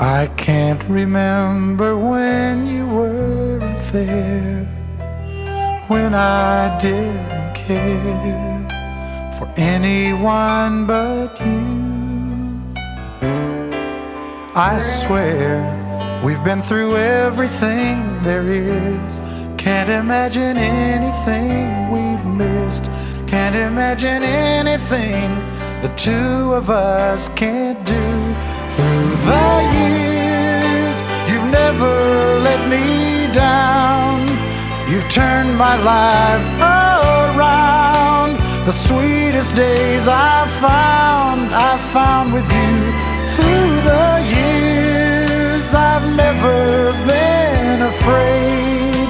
I can't remember when you weren't there, when I didn't care for anyone but you. I swear we've been through everything there is. Can't imagine anything we've missed. Can't imagine anything the two of us can't do. Through the years, you've never let me down. You've turned my life around. The sweetest days I found with you. Through the years, I've never been afraid.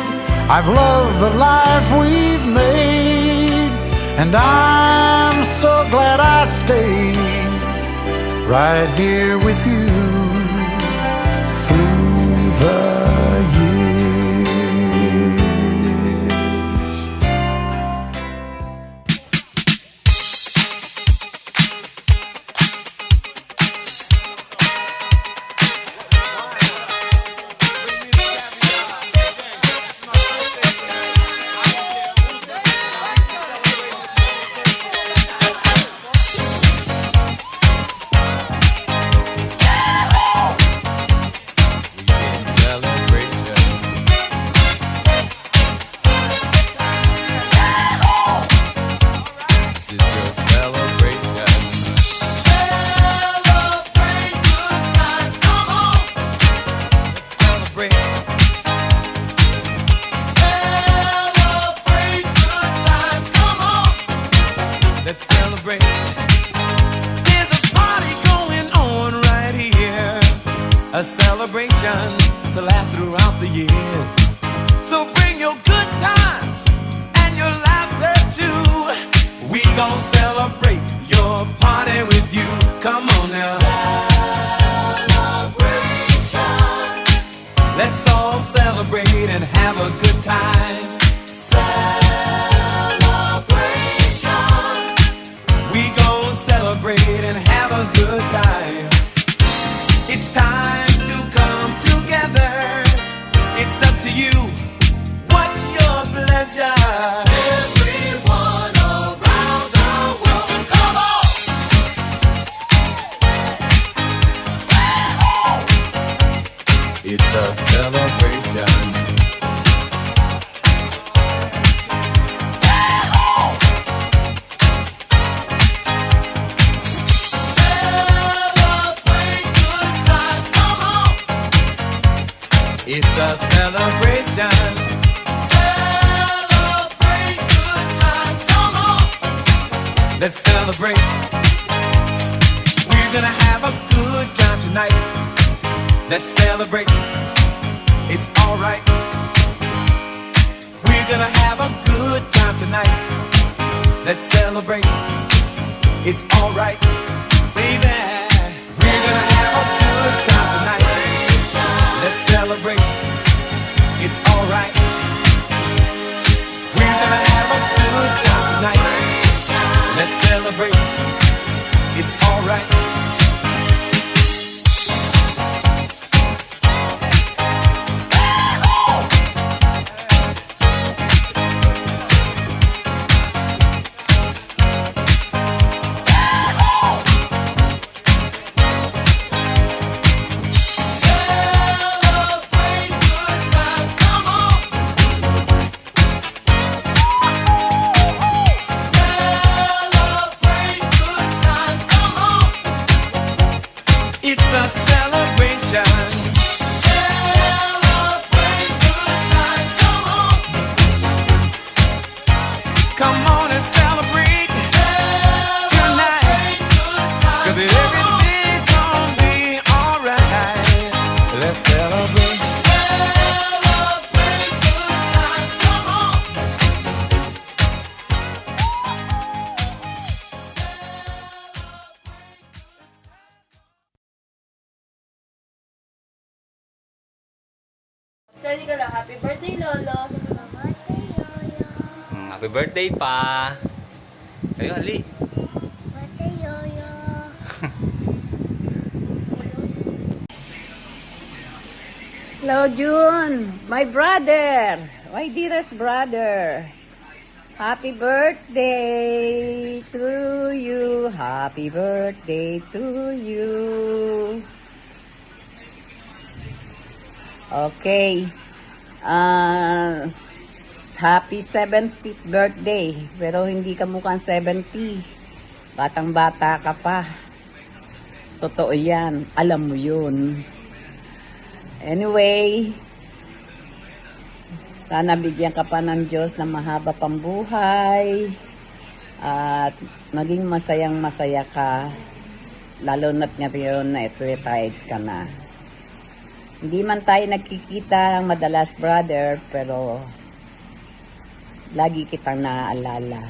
I've loved the life we've made, and I'm so glad I stayed right here with you through the years. A celebration to last throughout the years. So bring your good times and your laughter too. We gon' celebrate your party with you. Come on now. Celebration. Let's all celebrate and have a good time. Celebration. We gon' celebrate and have a good time. It's time to come together. It's up to you. What's your pleasure? Everyone around the world, come on! It's a celebration. It's a celebration. Celebrate good times, come on. Let's celebrate. We're gonna have a good time tonight. Let's celebrate. It's alright. We're gonna have a good time tonight. Let's celebrate. It's alright, baby. We're gonna have a good time tonight. Let's celebrate. It's alright. We're gonna have a good time tonight. Let's celebrate. It's alright. It's a celebration. Celebrate good times, come on. Come on and celebrate tonight. 'Cause everything's gonna be alright. Let's celebrate. Celebrate good times, come on. Study ka lang. Happy birthday, Lolo. Happy birthday pa. Ayun, Ali. Birthday, Yoyo. Hello, June. My brother. My dearest brother. Happy birthday to you. Happy birthday to you. Okay. Happy 70th birthday. Pero hindi ka mukhang 70. Batang-bata ka pa. Totoo yan. Alam mo yun. Anyway, sana bigyan ka pa ng Diyos ng mahaba pang buhay at maging masayang-masaya ka, lalo na't ngayon na retired ka na. Hindi man tayo nagkikita ng madalas, brother, pero lagi kitang naaalala.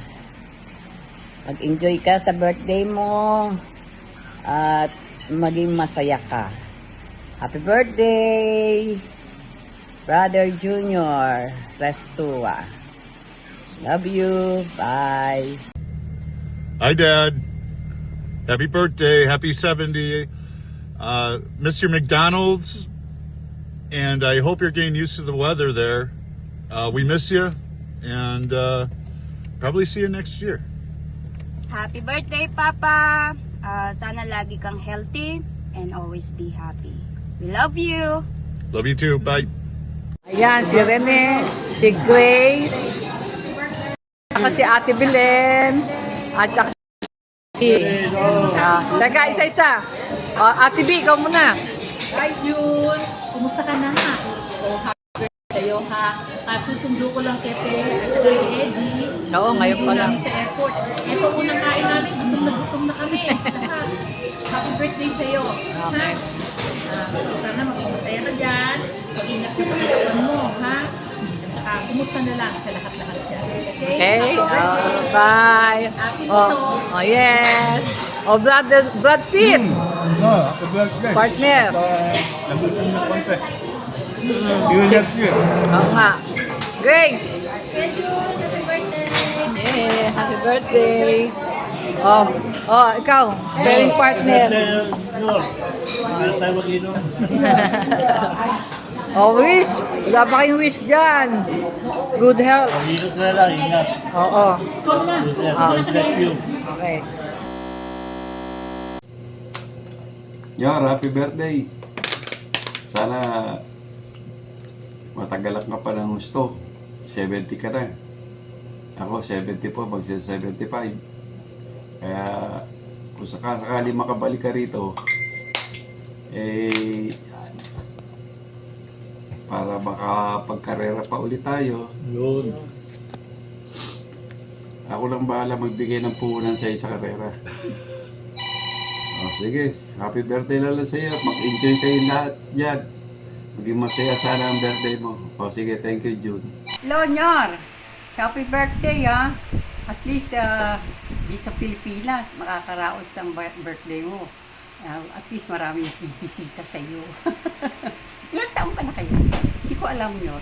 Mag-enjoy ka sa birthday mo at maging masaya ka. Happy birthday, Brother Junior Restua. Love you. Bye. Hi, Dad. Happy birthday. Happy 70. Mr. McDonald's, and I hope you're getting used to the weather there. We miss you, and probably see you next year. Happy birthday, Papa! Sana lagi kang healthy and always be happy. We love you! Love you too. Bye. Ayan, si Rene, si Grace, saka si Ate Belen, at saka si Teka, isa-isa. Ate B, ikaw muna. Hi, Jun! Kumusta ka na nga? O, happy sa'yo ha. At susundo ko lang kete at kay Eddie. Oo, ngayon pa lang. Sa airport. Ito unang kain namin. Gutom na kami. Happy birthday sa'yo. Okay. Sana maging masaya ka dyan. Pag-ingat ka sa katawan mo, ha? Kumusta na lang sa lahat-lahat dyan. Okay? Okay, Happy birthday. bye. Happy Oh, yes. Oh, Brad Pitt. Partner. Oo nga. Grace. Yeah, happy birthday. Oh, ikaw, sparing partner. Oh, wish. Wala pa kayong wish dyan. Good health. Oo. Okay. Yor, happy birthday. Sana matagalan ka pa ng gusto. 70 ka na. Ako 70 po, mag-75. Kaya kung sakali makabalik ka rito, para makapagkarera pa ulit tayo. Yun. Ako lang bahala magbigay ng puhunan sa sa karera. Sige, happy birthday lalo sa iyo. Mag-enjoy kayo lahat dyan. Maging masaya sana ang birthday mo. Sige, thank you, June. Hello, Nyor. Happy birthday, ha. At least, dito sa Pilipinas, makakaraos ng birthday mo. At least maraming bibisita sa iyo. Ilang taon pa na kayo? Hindi ko alam, Nyor.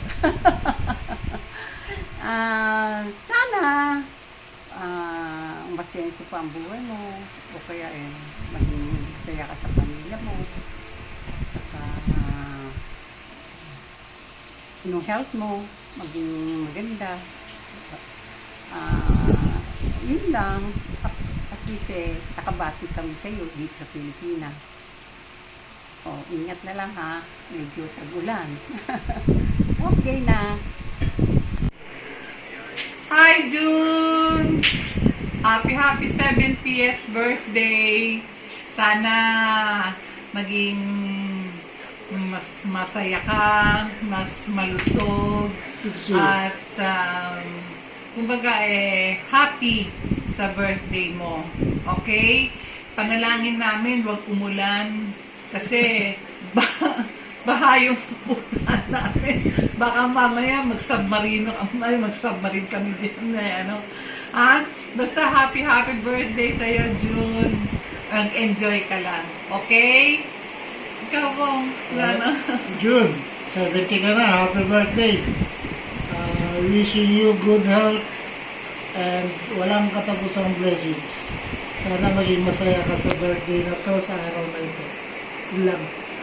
Sana, masenso pa ang buhay mo. O kaya, maging masaya ka sa pamilya mo. Tsaka, yung health mo, maging maganda. Yun lang. At least nakabati kami sa iyo dito sa Pilipinas. Ingat na lang ha. Medyo tag-ulan. Okay na. Hi, June! Happy 70th birthday! Sana maging mas masaya ka, mas malusog, at kumbaga happy sa birthday mo. Okay? Panalangin namin, huwag umulan kasi baha yung pupuntahan namin. Baka mamaya mag-submarine kami din na basta happy birthday sa'yo, June. Enjoy ka lang. Okay? Ikaw, Bong. June, 70 ka na. Happy birthday. Wishing you good health and walang katapusang blessings. Sana maging masaya ka sa birthday na to, sa araw na ito. Yun lang.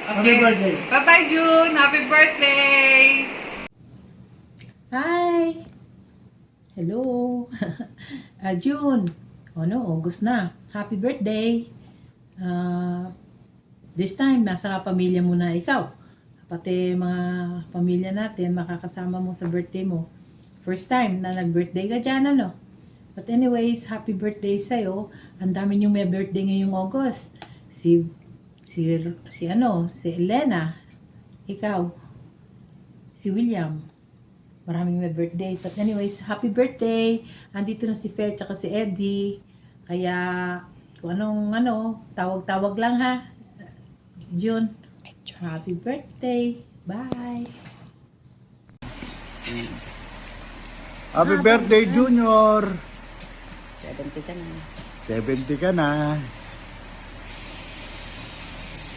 Happy birthday. Bye-bye, June. Happy birthday. Hi! Hello! June! August na. Happy birthday! This time, nasa pamilya mo na ikaw. Pati mga pamilya natin, makakasama mo sa birthday mo. First time na nag-birthday ka dyan, ano? But anyways, happy birthday sa'yo. Ang dami niyong may birthday ngayong August. Si Elena, ikaw, si William. Maraming may birthday. But anyways, happy birthday. Andito na si Fe, tsaka si Eddie. Kaya, kung tawag-tawag lang ha. June, happy birthday. Bye. Happy birthday, Junior. 70 ka na. 70 ka na.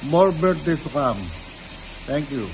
More birthday to come. Thank you.